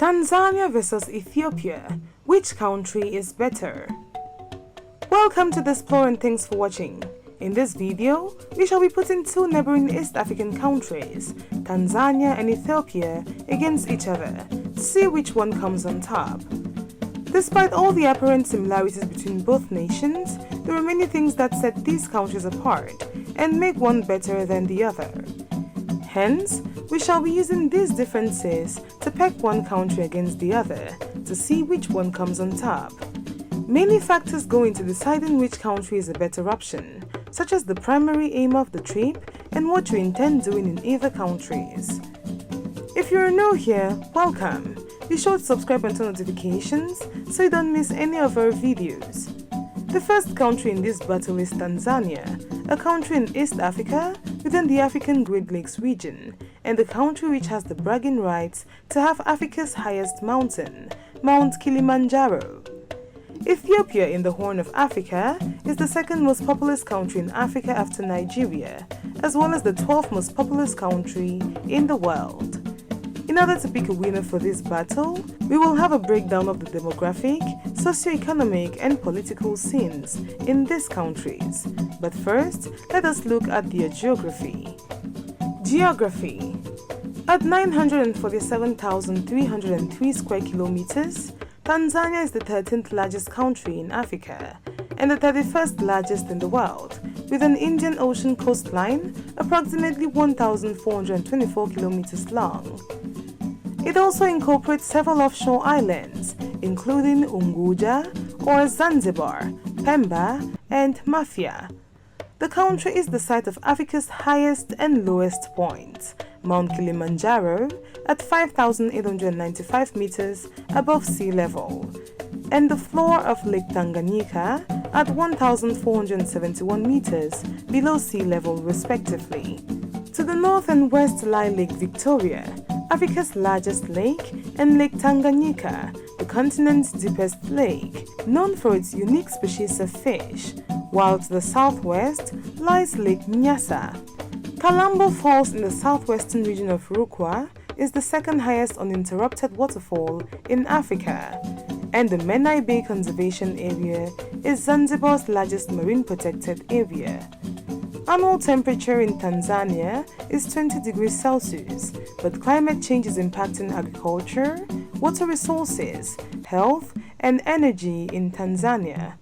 Tanzania versus Ethiopia. Which country is better? Welcome to the Explore and thanks for watching. In this video, we shall be putting two neighboring East African countries, Tanzania and Ethiopia, against each other to see which one comes on top. Despite all the apparent similarities between both nations, there are many things that set these countries apart and make one better than the other. Hence, we shall be using these differences to peg one country against the other to see which one comes on top. Many factors go into deciding which country is a better option, such as the primary aim of the trip and what you intend doing in either countries. If you're new here, welcome. Be sure to subscribe and turn notifications so you don't miss any of our videos. The first country in this battle is Tanzania, a country in East Africa within the African Great Lakes region, and the country which has the bragging rights to have Africa's highest mountain, Mount Kilimanjaro. Ethiopia in the Horn of Africa is the second most populous country in Africa after Nigeria, as well as the 12th most populous country in the world. In order to pick a winner for this battle, we will have a breakdown of the demographic, socio-economic and political scenes in these countries. But first, let us look at their geography. Geography. At 947,303 square kilometers, Tanzania is the 13th largest country in Africa and the 31st largest in the world, with an Indian Ocean coastline approximately 1,424 kilometers long. It also incorporates several offshore islands, including Unguja or Zanzibar, Pemba, and Mafia. The country is the site of Africa's highest and lowest point, Mount Kilimanjaro at 5,895 meters above sea level, and the floor of Lake Tanganyika at 1,471 meters below sea level respectively. To the north and west lie Lake Victoria, Africa's largest lake, and Lake Tanganyika, the continent's deepest lake, known for its unique species of fish, while to the southwest lies Lake Nyasa. Kalambo Falls in the southwestern region of Rukwa is the second highest uninterrupted waterfall in Africa, and the Menai Bay Conservation Area is Zanzibar's largest marine protected area. Annual temperature in Tanzania is 20 degrees Celsius, but climate change is impacting agriculture, water resources, health, and energy in Tanzania.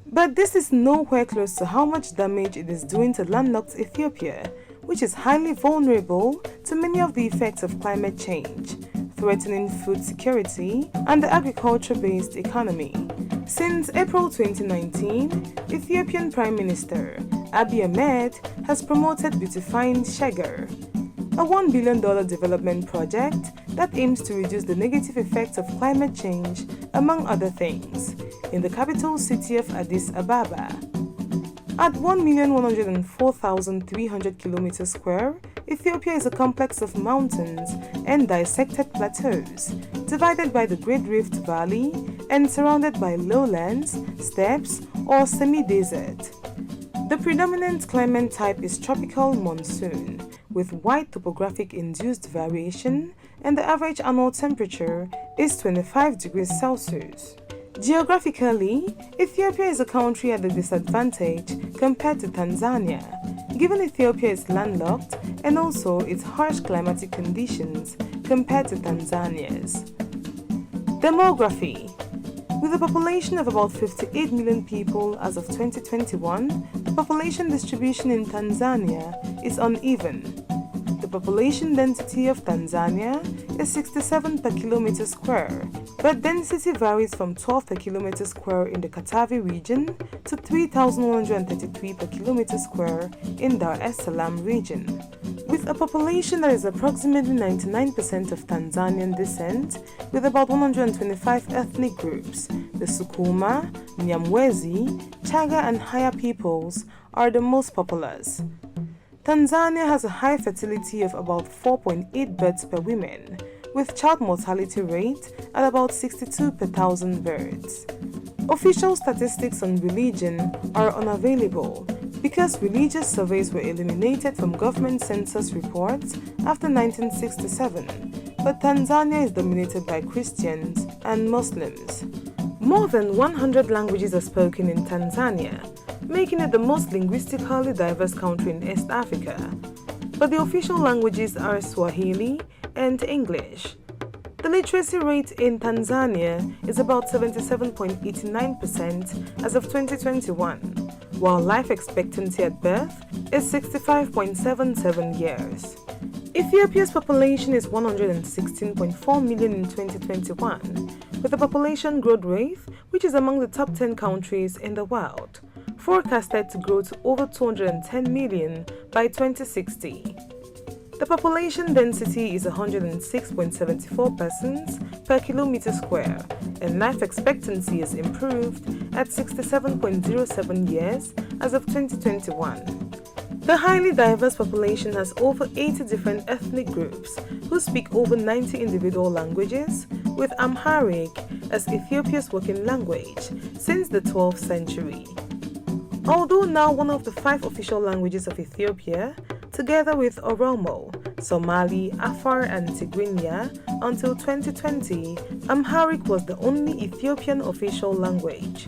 But this is nowhere close to how much damage it is doing to landlocked Ethiopia, which is highly vulnerable to many of the effects of climate change, threatening food security and the agriculture-based economy. Since April 2019, Ethiopian Prime Minister Abiy Ahmed has promoted Beautifying Sheger, a $1 billion development project that aims to reduce the negative effects of climate change, among other things, in the capital city of Addis Ababa. At 1,104,300 kilometers square, Ethiopia is a complex of mountains and dissected plateaus, divided by the Great Rift Valley and surrounded by lowlands, steppes, or semi-desert. The predominant climate type is tropical monsoon, with wide topographic induced variation, and the average annual temperature is 25 degrees Celsius. Geographically, Ethiopia is a country at a disadvantage compared to Tanzania, given Ethiopia is landlocked and also its harsh climatic conditions compared to Tanzania's. Demography. With a population of about 58 million people as of 2021, the population distribution in Tanzania is uneven. The population density of Tanzania is 67 per kilometer square, but density varies from 12 per kilometer square in the Katavi region to 3,133 per kilometer square in Dar es Salaam region. With a population that is approximately 99% of Tanzanian descent, with about 125 ethnic groups, the Sukuma, Nyamwezi, Chaga and Haya peoples are the most populous. Tanzania has a high fertility of about 4.8 births per woman, with child mortality rate at about 62 per thousand births. Official statistics on religion are unavailable because religious surveys were eliminated from government census reports after 1967 but Tanzania is dominated by Christians and Muslims. More than 100 languages are spoken in Tanzania, making it the most linguistically diverse country in East Africa. But the official languages are Swahili and English. The literacy rate in Tanzania is about 77.89% as of 2021, while life expectancy at birth is 65.77 years. Ethiopia's population is 116.4 million in 2021, with a population growth rate which is among the top 10 countries in the world, forecasted to grow to over 210 million by 2060. The population density is 106.74 persons per kilometer square, and life expectancy is improved at 67.07 years as of 2021. The highly diverse population has over 80 different ethnic groups who speak over 90 individual languages, with Amharic as Ethiopia's working language since the 12th century. Although now one of the 5 official languages of Ethiopia, together with Oromo, Somali, Afar, and Tigrinya, until 2020, Amharic was the only Ethiopian official language.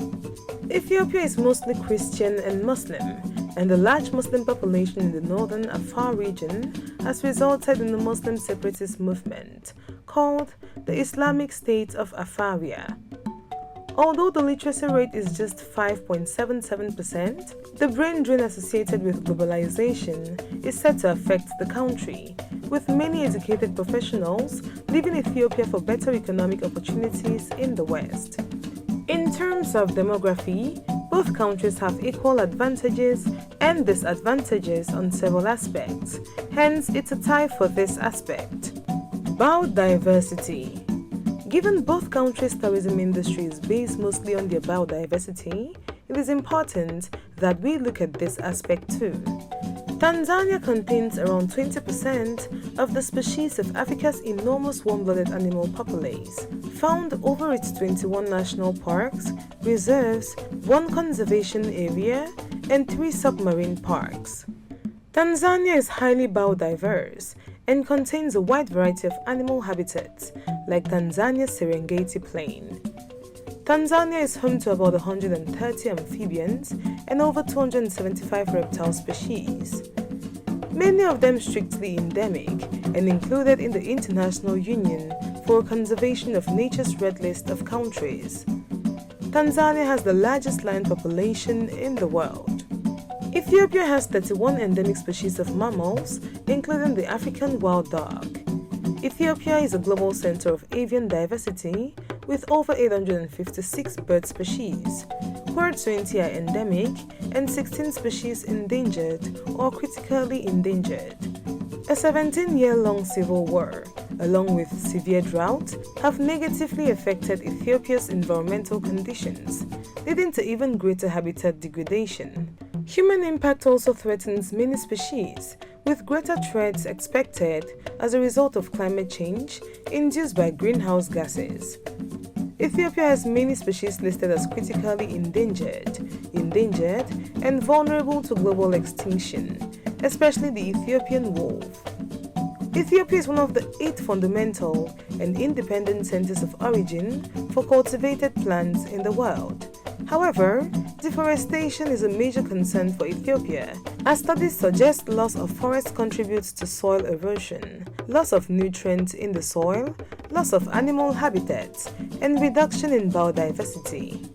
Ethiopia is mostly Christian and Muslim, and the large Muslim population in the northern Afar region has resulted in the Muslim separatist movement called the Islamic State of Afaria. Although the literacy rate is just 5.77%, the brain drain associated with globalization is set to affect the country, with many educated professionals leaving Ethiopia for better economic opportunities in the West. In terms of demography, both countries have equal advantages and disadvantages on several aspects, hence it's a tie for this aspect. Biodiversity. Given both countries' tourism industry is based mostly on their biodiversity, it is important that we look at this aspect too. Tanzania contains around 20% of the species of Africa's enormous warm-blooded animal populace, found over its 21 national parks, reserves, 1 conservation area, and 3 submarine parks. Tanzania is highly biodiverse and contains a wide variety of animal habitats, like Tanzania's Serengeti Plain. Tanzania is home to about 130 amphibians and over 275 reptile species, many of them strictly endemic and included in the International Union for Conservation of Nature's Red List of countries. Tanzania has the largest lion population in the world. Ethiopia has 31 endemic species of mammals, including the African wild dog. Ethiopia is a global center of avian diversity with over 856 bird species, where 20 are endemic and 16 species endangered or critically endangered. A 17-year-long civil war, along with severe drought, have negatively affected Ethiopia's environmental conditions, leading to even greater habitat degradation. Human impact also threatens many species, with greater threats expected as a result of climate change induced by greenhouse gases. Ethiopia has many species listed as critically endangered, and vulnerable to global extinction, especially the Ethiopian wolf. Ethiopia is one of the 8 fundamental and independent centers of origin for cultivated plants in the world. However, deforestation is a major concern for Ethiopia, as studies suggest loss of forest contributes to soil erosion, loss of nutrients in the soil, loss of animal habitats, and reduction in biodiversity.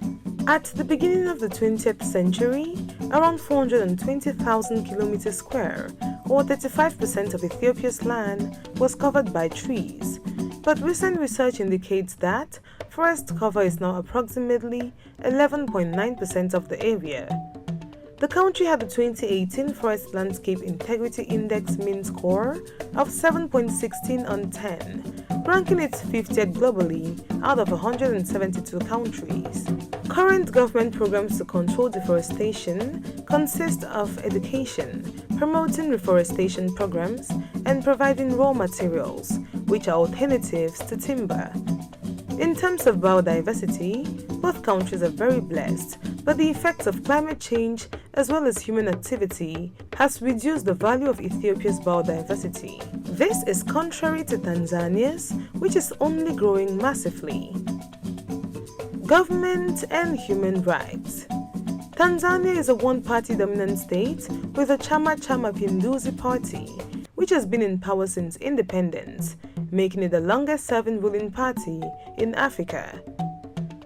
At the beginning of the 20th century, around 420,000 kilometers square, or 35% of Ethiopia's land, was covered by trees. But recent research indicates that forest cover is now approximately 11.9% of the area. The country had a 2018 Forest Landscape Integrity Index mean score of 7.16 on 10, ranking it 50th globally out of 172 countries. Current government programs to control deforestation consist of education, promoting reforestation programs, and providing raw materials, which are alternatives to timber. In terms of biodiversity, both countries are very blessed, but the effects of climate change as well as human activity has reduced the value of Ethiopia's biodiversity. This is contrary to Tanzania's, which is only growing massively. Government and human rights. Tanzania is a one-party dominant state with the Chama Cha Mapinduzi Party, which has been in power since independence, making it the longest-serving ruling party in Africa.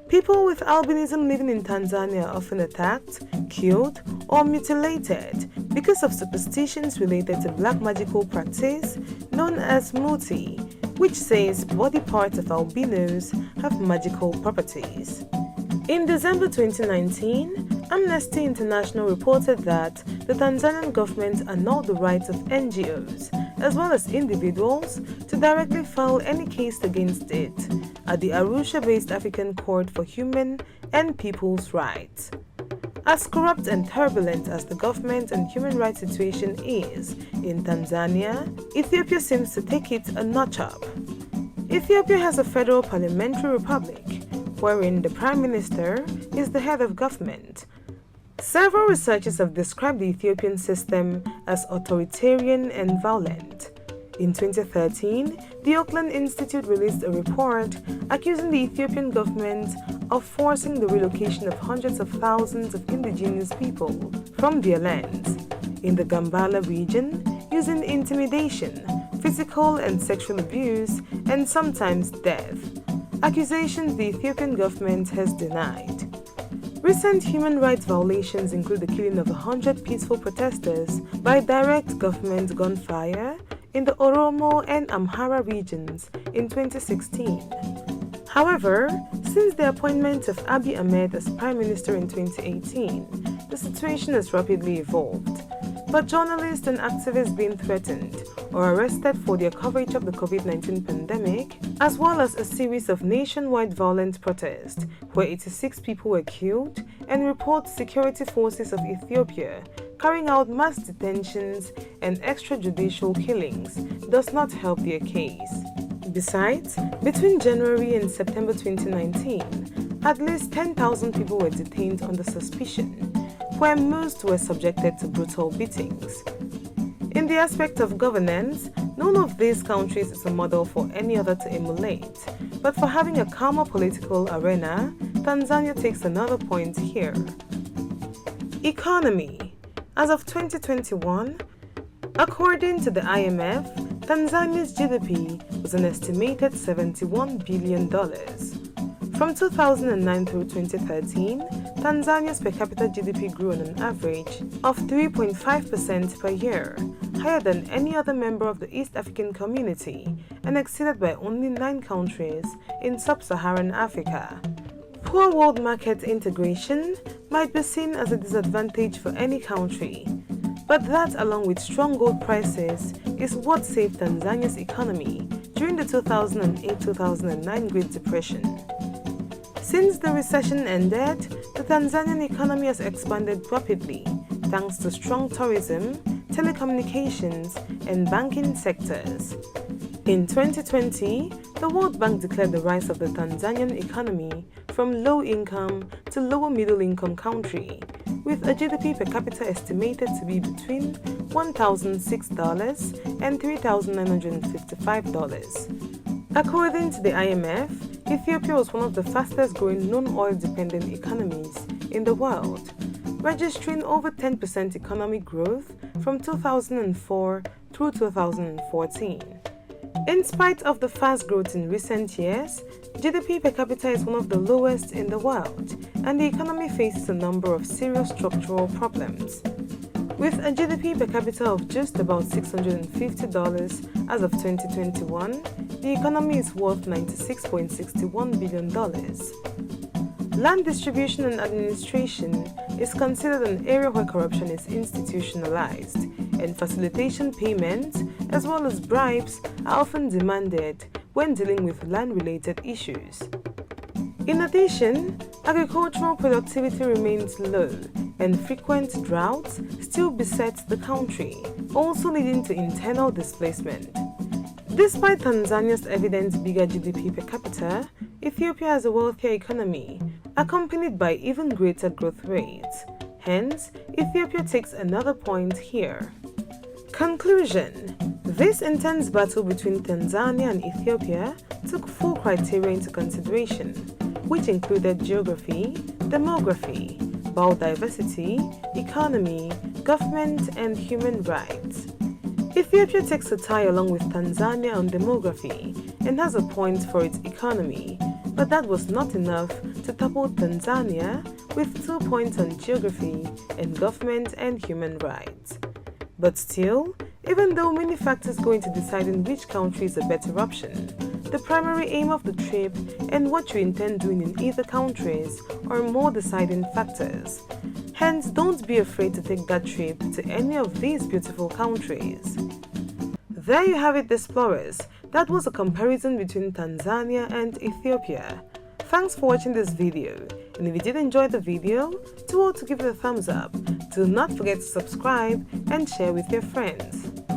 People with albinism living in Tanzania are often attacked, killed, or mutilated because of superstitions related to black magical practice known as muti, which says body parts of albinos have magical properties. In December 2019, Amnesty International reported that the Tanzanian government annulled the rights of NGOs as well as individuals to directly file any case against it at the Arusha-based African Court for Human and People's Rights. As corrupt and turbulent as the government and human rights situation is in Tanzania, Ethiopia seems to take it a notch up. Ethiopia has a federal parliamentary republic, wherein the Prime Minister is the head of government. Several researchers have described the Ethiopian system as authoritarian and violent. In 2013, the Oakland Institute released a report accusing the Ethiopian government of forcing the relocation of hundreds of thousands of indigenous people from their lands in the Gambala region using intimidation, physical and sexual abuse, and sometimes death, accusations the Ethiopian government has denied. Recent human rights violations include the killing of 100 peaceful protesters by direct government gunfire in the Oromo and Amhara regions in 2016. However, since the appointment of Abiy Ahmed as Prime Minister in 2018, the situation has rapidly evolved. But journalists and activists being threatened or arrested for their coverage of the COVID-19 pandemic, as well as a series of nationwide violent protests where 86 people were killed, and reports security forces of Ethiopia carrying out mass detentions and extrajudicial killings does not help their case. Besides, between January and September 2019, at least 10,000 people were detained under suspicion, where most were subjected to brutal beatings. In the aspect of governance, none of these countries is a model for any other to emulate, but for having a calmer political arena, Tanzania takes another point here. Economy. As of 2021, according to the IMF, Tanzania's GDP was an estimated $71 billion. From 2009 through 2013, Tanzania's per capita GDP grew on an average of 3.5% per year, higher than any other member of the East African Community and exceeded by only 9 countries in sub-Saharan Africa. Poor world market integration might be seen as a disadvantage for any country, but that, along with strong gold prices, is what saved Tanzania's economy during the 2008-2009 Great Depression. Since the recession ended, the Tanzanian economy has expanded rapidly thanks to strong tourism, telecommunications, and banking sectors. In 2020, the World Bank declared the rise of the Tanzanian economy from low-income to lower-middle-income country, with a GDP per capita estimated to be between $1,006 and $3,955. According to the IMF, Ethiopia was one of the fastest-growing non-oil dependent economies in the world, registering over 10% economic growth from 2004 through 2014. In spite of the fast growth in recent years, GDP per capita is one of the lowest in the world, and the economy faces a number of serious structural problems. With a GDP per capita of just about $650 as of 2021, the economy is worth $96.61 billion. Land distribution and administration is considered an area where corruption is institutionalized, and facilitation payments as well as bribes are often demanded when dealing with land-related issues. In addition, agricultural productivity remains low, and frequent droughts still beset the country, also leading to internal displacement. Despite Tanzania's evident bigger GDP per capita, Ethiopia has a wealthier economy, accompanied by even greater growth rates. Hence, Ethiopia takes another point here. Conclusion: This intense battle between Tanzania and Ethiopia took 4 criteria into consideration, which included geography, demography, biodiversity, economy, government, and human rights. Ethiopia takes a tie along with Tanzania on demography and has a point for its economy, but that was not enough to topple Tanzania with 2 points on geography and government and human rights. But still, even though many factors go into deciding which country is a better option, the primary aim of the trip and what you intend doing in either countries are more deciding factors. Hence, don't be afraid to take that trip to any of these beautiful countries. There you have it, explorers. That was a comparison between Tanzania and Ethiopia. Thanks for watching this video, and if you did enjoy the video, do all to give it a thumbs up. Do not forget to subscribe and share with your friends.